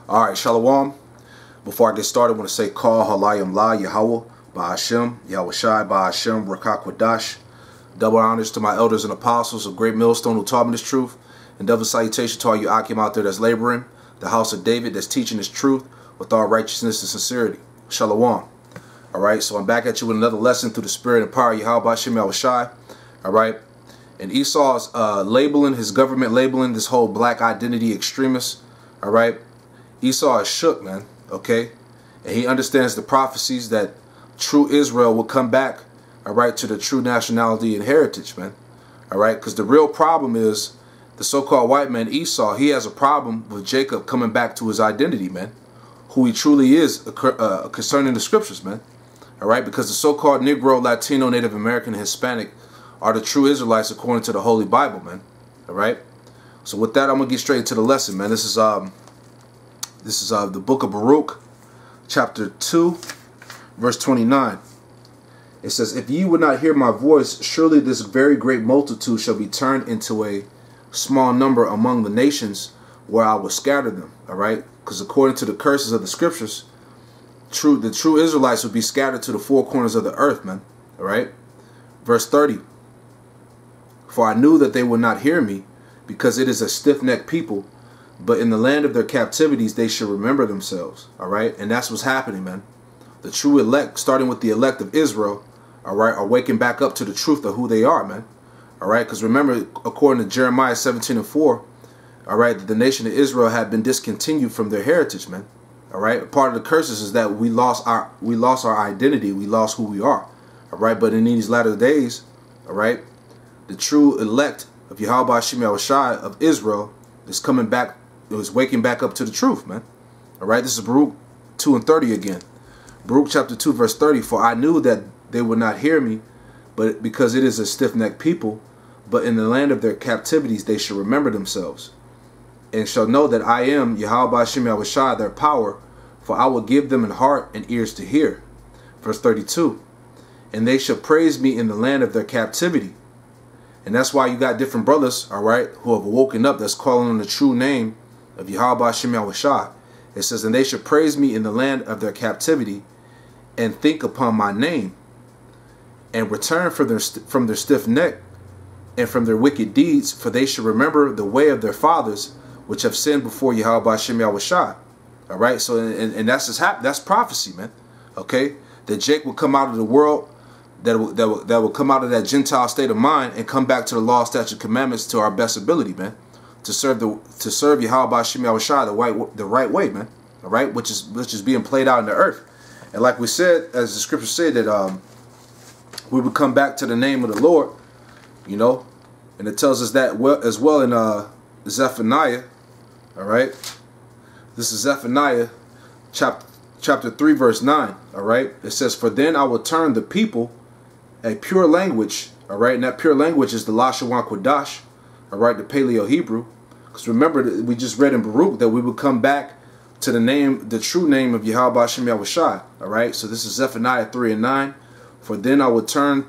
Alright, Shalom. Before I get started, I want to say Call Halayim La Yahweh Ba'Hashem Yahweh Shai Ba'Hashem Rakakwadash. Double honors to my elders and apostles of Great Millstone who taught me this truth. And double salutation to all you Akim out there that's laboring, the house of David that's teaching this truth with all righteousness and sincerity. Shalom. Alright, so I'm back at you with another lesson through the spirit and power of Yahweh Ba'Hashem Yahweh Shai. Alright. And Esau's labeling, his government labeling, this whole black identity extremist. Alright. Esau is shook, man, okay? And he understands the prophecies that true Israel will come back, all right, to the true nationality and heritage, man, all right? Because the real problem is the so-called white man, Esau, he has a problem with Jacob coming back to his identity, man, who he truly is concerning the scriptures, man, all right? Because the so-called Negro, Latino, Native American, and Hispanic are the true Israelites according to the Holy Bible, man, all right? So with that, I'm going to get straight into the lesson, man. This is the book of Baruch, chapter 2, verse 29. It says, "If ye would not hear my voice, surely this very great multitude shall be turned into a small number among the nations where I will scatter them." All right? Because according to the curses of the scriptures, the true Israelites would be scattered to the four corners of the earth, man. All right? Verse 30. "For I knew that they would not hear me, because it is a stiff-necked people. But in the land of their captivities, they should remember themselves." All right. And that's what's happening, man. The true elect, starting with the elect of Israel, all right, are waking back up to the truth of who they are, man. All right. Because remember, according to Jeremiah 17:4, all right, that the nation of Israel had been discontinued from their heritage, man. All right. Part of the curses is that we lost our identity. We lost who we are. All right. But in these latter days, all right, the true elect of Yahweh Ba'Hashem Yahweh Shai of Israel is coming back. It was waking back up to the truth, man. All right, this is Baruch 2 and 30 again. Baruch chapter 2, verse 30. "For I knew that they would not hear me, but because it is a stiff-necked people, but in the land of their captivities they shall remember themselves, and shall know that I am Yahweh Ba'Hashem Yahweh Shai, their power, for I will give them an heart and ears to hear." Verse 32. "And they shall praise me in the land of their captivity." And that's why you got different brothers, all right, who have woken up that's calling on the true name of Yahweh Ba'Hashem Yahweh Shai. It says, "And they shall praise me in the land of their captivity, and think upon my name, and return from their stiff neck, and from their wicked deeds, for they shall remember the way of their fathers, which have sinned before Yahweh Ba'Hashem Yahweh Shai." All right, so and that's just that's prophecy, man. Okay, that Jake will come out of the world, that will come out of that Gentile state of mind and come back to the law, statute, commandments to our best ability, man. To serve Yahweh Ba'Hashem Yahweh Shai the right way, man. All right, which is being played out in the earth. And like we said, as the scripture said, that we would come back to the name of the Lord, you know, and it tells us that as well in Zephaniah. All right, this is Zephaniah chapter 3, verse 9. All right, it says, "For then I will turn the people a pure language." All right, and that pure language is the Lashawan Kodash. All right, the Paleo Hebrew. Because remember, we just read in Baruch that we would come back to the true name of Yahweh Ba'Hashem Yahweh Shai. All right, so this is Zephaniah 3 and 9. "For then I will turn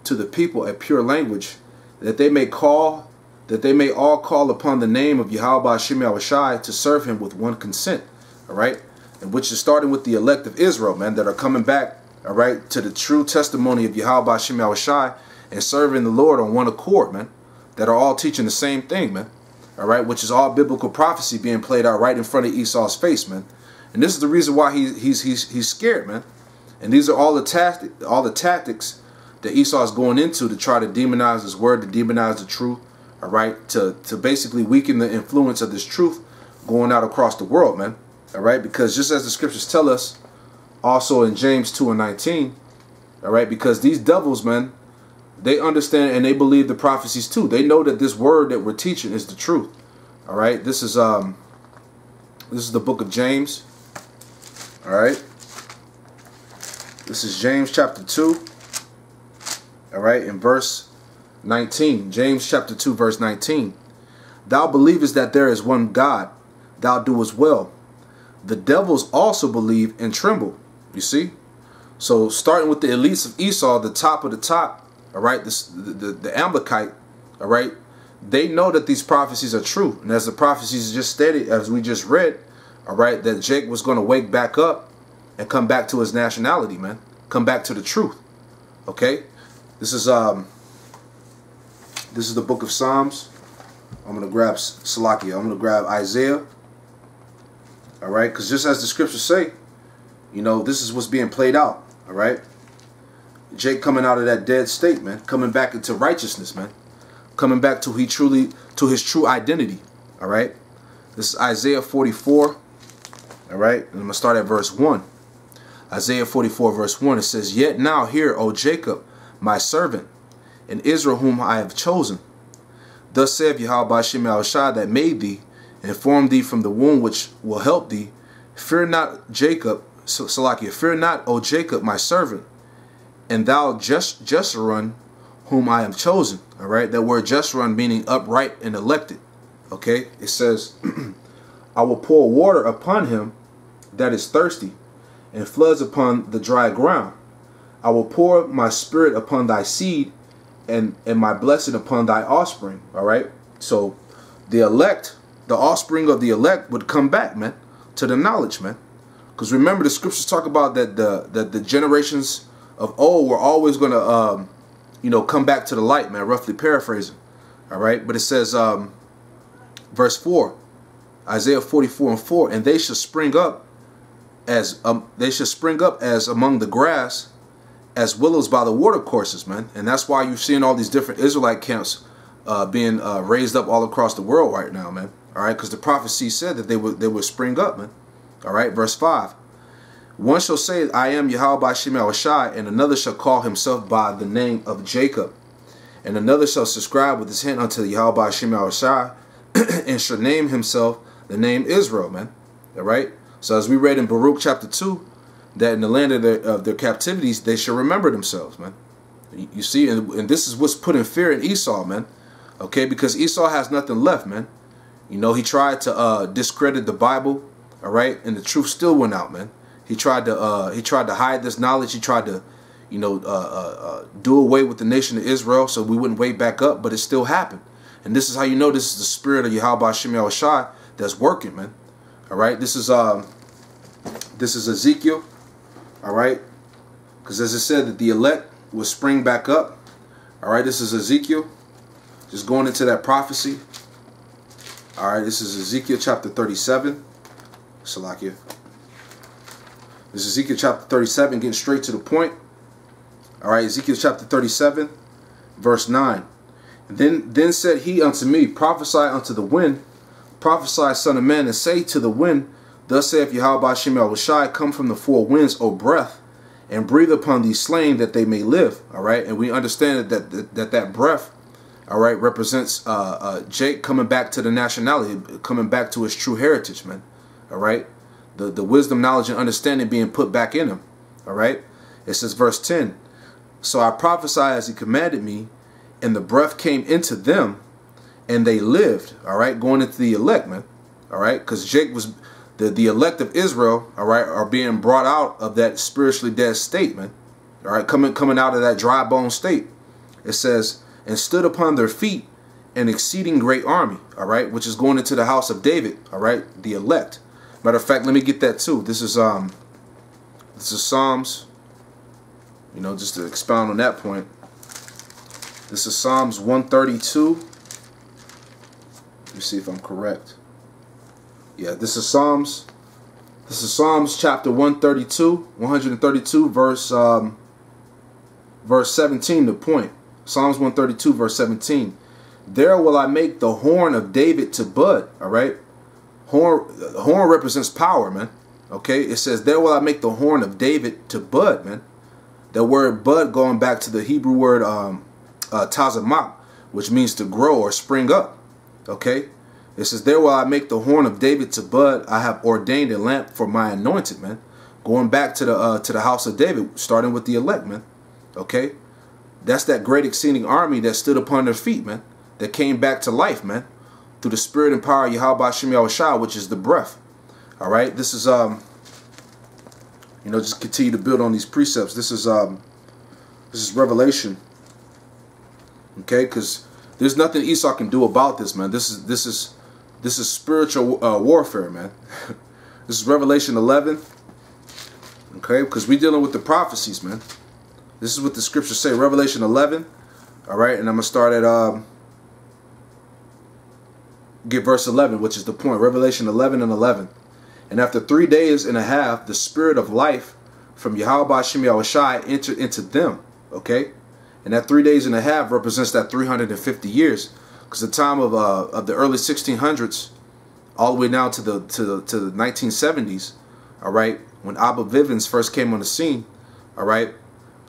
to the people a pure language, that they may all call upon the name of Yahweh Ba'Hashem Yahweh Shai to serve him with one consent." All right, and which is starting with the elect of Israel, man, that are coming back, all right, to the true testimony of Yahweh Ba'Hashem Yahweh Shai and serving the Lord on one accord, man. That are all teaching the same thing, man. All right, which is all biblical prophecy being played out right in front of Esau's face, man. And this is the reason why he's scared, man. And these are all the tactics that Esau is going into to try to demonize his word, to demonize the truth. All right, to basically weaken the influence of this truth going out across the world, man. All right, because just as the scriptures tell us, also in James 2 and 19, all right, because these devils, man, they understand and they believe the prophecies too. They know that this word that we're teaching is the truth. All right. This is the book of James. All right. This is James chapter 2. All right, in verse 19. James chapter 2 verse 19. "Thou believest that there is one God, thou doest well. The devils also believe and tremble." You see? So starting with the elites of Esau, the top of the top, all right, the Amalekite, all right, they know that these prophecies are true. And as the prophecies just stated, as we just read, all right, that Jake was going to wake back up and come back to his nationality, man. Come back to the truth. Okay? This is the book of Psalms. I'm going to grab Salakia. I'm going to grab Isaiah. All right? Because just as the scriptures say, you know, this is what's being played out. All right? Jake coming out of that dead state, man. Coming back into righteousness, man. Coming back to his true identity. All right? This is Isaiah 44. All right? And I'm going to start at verse 1. Isaiah 44 verse 1. It says, "Yet now hear, O Jacob, my servant, and Israel whom I have chosen. Thus saith Yahweh Ba'ashem Yahushua that made thee, and formed thee from the womb, which will help thee. Fear not, Jacob, Salakia, fear not, O Jacob, my servant, and thou Jeshurun, whom I have chosen." All right, that word Jeshurun meaning upright and elected. Okay, it says, "I will pour water upon him that is thirsty, and floods upon the dry ground. I will pour my spirit upon thy seed, and my blessing upon thy offspring." All right, so the elect, the offspring of the elect, would come back, man, to the knowledge, man. Because remember, the scriptures talk about that the generations of old were always going to, you know, come back to the light, man. Roughly paraphrasing. All right, but it says, verse 4, Isaiah 44 and 4, "And they shall spring up as among the grass, as willows by the watercourses," man. And that's why you're seeing all these different Israelite camps being raised up all across the world right now, man. All right, because the prophecy said that they would spring up, man. All right, verse 5. "One shall say, I am Yahweh Ba'ashem Yahushua, and another shall call himself by the name of Jacob. And another shall subscribe with his hand unto Yahweh Ba'ashem Yahushua, and shall name himself the name Israel," man. All right. So as we read in Baruch chapter 2, that in the land of their captivities, they shall remember themselves, man. You see, and this is what's putting fear in Esau, man. Okay, because Esau has nothing left, man. You know, he tried to discredit the Bible, all right, and the truth still went out, man. He tried to hide this knowledge. He tried to, you know, do away with the nation of Israel so we wouldn't wake back up, but it still happened. And this is how you know this is the spirit of Yahweh Ba'ashem Yahushua that's working, man. All right, this is Ezekiel, all right, because as it said that the elect will spring back up. All right, this is Ezekiel, just going into that prophecy. All right, this is Ezekiel chapter 37, Salakia. This is Ezekiel chapter 37, getting straight to the point. All right, Ezekiel chapter 37, verse 9. Then said he unto me, prophesy unto the wind, prophesy, son of man, and say to the wind, thus saith Yahweh Ba'ashem Yahushua, come from the four winds, O breath, and breathe upon these slain that they may live. All right, and we understand that breath, all right, represents Jake coming back to the nationality, coming back to his true heritage, man. All right, the wisdom, knowledge, and understanding being put back in him. All right, it says verse 10. So I prophesied as he commanded me, and the breath came into them, and they lived. All right, going into the elect, man. All right, because Jake was the elect of Israel. All right, are being brought out of that spiritually dead state, man. All right, coming out of that dry bone state. It says, and stood upon their feet an exceeding great army. All right, which is going into the house of David. All right, the elect. Matter of fact, let me get that too. This is Psalms. You know, just to expound on that point. This is Psalms 132. Let me see if I'm correct. Yeah, this is Psalms chapter 132, verse 17, the point. Psalms 132, verse 17. There will I make the horn of David to bud. All right. Horn represents power, man. Okay. It says, there will I make the horn of David to bud, man. That word bud going back to the Hebrew word tazamak, which means to grow or spring up. Okay. It says, there will I make the horn of David to bud. I have ordained a lamp for my anointed, man. Going back to the house of David, starting with the elect, man. Okay. That's that great exceeding army that stood upon their feet, man. That came back to life, man. Through the spirit and power of Yahweh Ba'ashem Yahushua, which is the breath. All right. This is, you know, just continue to build on these precepts. This is Revelation. Okay. Because there's nothing Esau can do about this, man. This is spiritual warfare, man. This is Revelation 11. Okay, because we're dealing with the prophecies, man. This is what the scriptures say. Revelation 11. All right, and I'm going to start at get verse 11, which is the point. Revelation 11 and 11. And after 3 days and a half, the spirit of life from Yahweh Hashem Yahushai entered into them. Okay, and that 3 days and a half represents that 350 years, because the time of the early 1600s all the way down to the 1970s. All right, when Abba Vivens first came on the scene. All right,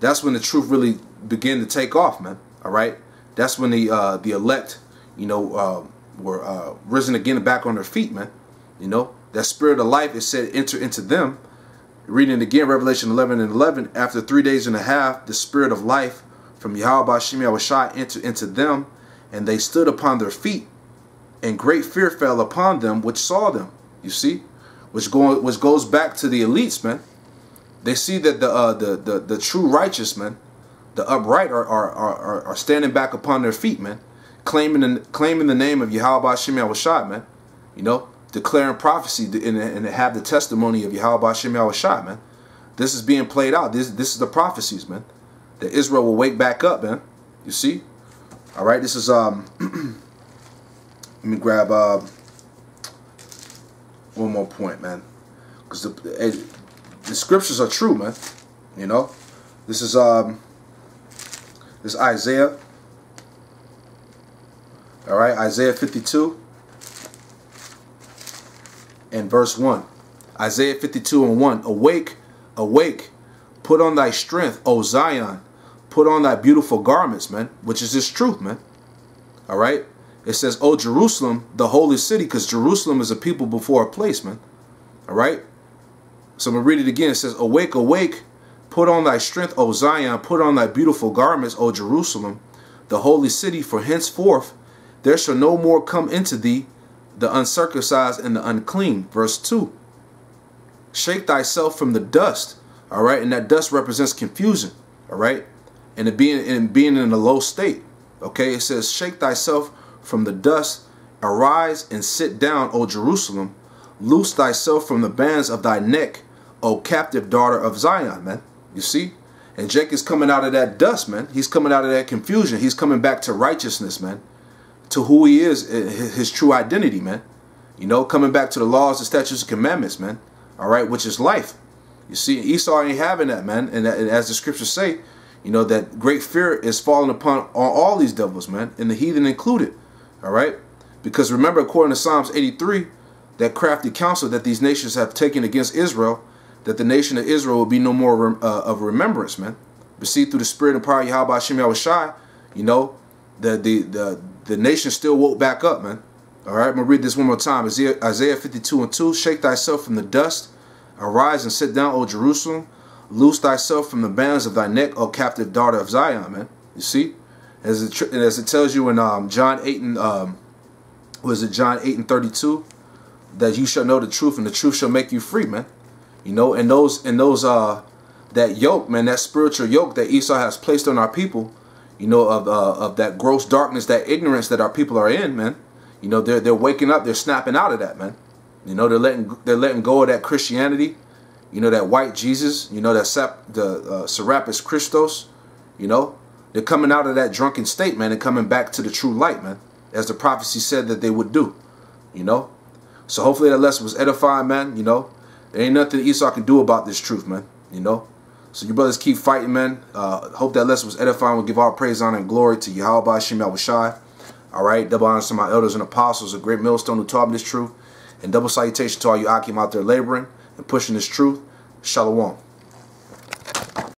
that's when the truth really began to take off, man. All right, that's when the elect, you know, were risen again back on their feet, man. You know, that spirit of life, it said enter into them. Reading it again, Revelation 11 and 11. After 3 days and a half, the spirit of life from Yahweh Hashem Yahushai entered into them, and they stood upon their feet, and great fear fell upon them which saw them. You see, which goes back to the elites, man. They see that the true righteous, man, the upright are standing back upon their feet, man, claiming the name of Yahweh Hashem Yahushai, man. You know, declaring prophecy and have the testimony of Yahweh Hashem Yahushai, man. This is being played out. This is the prophecies, man. That Israel will wake back up, man. You see? All right, this is let me grab one more point, man, because the scriptures are true, man. You know, this is Isaiah. All right, Isaiah 52 and verse 1. Isaiah 52 and 1. Awake, awake, put on thy strength, O Zion. Put on thy beautiful garments, man, which is this truth, man. All right. It says, O Jerusalem, the holy city, because Jerusalem is a people before a place, man. All right. So I'm going to read it again. It says, awake, awake, put on thy strength, O Zion. Put on thy beautiful garments, O Jerusalem, the holy city, for henceforth there shall no more come into thee the uncircumcised and the unclean. Verse 2. Shake thyself from the dust. All right. And that dust represents confusion. All right. And it being in a low state. Okay. It says, shake thyself from the dust. Arise and sit down, O Jerusalem. Loose thyself from the bands of thy neck, O captive daughter of Zion, man. You see? And Jake is coming out of that dust, man. He's coming out of that confusion. He's coming back to righteousness, man. To who he is, his true identity, man. You know, coming back to the laws, the statutes, and commandments, man. All right, which is life. You see, Esau ain't having that, man. And as the scriptures say, you know, that great fear is falling upon all these devils, man, and the heathen included. All right? Because remember, according to Psalms 83, that crafty counsel that these nations have taken against Israel, that the nation of Israel will be no more of remembrance, man. But see, through the spirit and power of Yahweh Hashem Yahushai, you know, the nation still woke back up, man. All right, I'm going to read this one more time. Isaiah 52 and 2. Shake thyself from the dust. Arise and sit down, O Jerusalem. Loose thyself from the bands of thy neck, O captive daughter of Zion, man. You see? As it tells you in John 8 and John 8 and 32, that you shall know the truth, and the truth shall make you free, man. You know, and that yoke, man, that spiritual yoke that Esau has placed on our people, you know, of that gross darkness, that ignorance that our people are in, man. You know, they're waking up, they're snapping out of that, man. You know, they're letting go of that Christianity, you know, that white Jesus, you know, the Serapis Christos, you know. They're coming out of that drunken state, man, and coming back to the true light, man, as the prophecy said that they would do, you know. So hopefully that lesson was edifying, man, you know. There ain't nothing Esau can do about this truth, man, you know. So you brothers keep fighting, man. Hope that lesson was edifying. We'll give all praise, honor, and glory to Yahweh Hashem Yahushai. All right, double honors to my elders and apostles, a great millstone who taught me this truth. And double salutation to all you Akim out there laboring and pushing this truth. Shalom.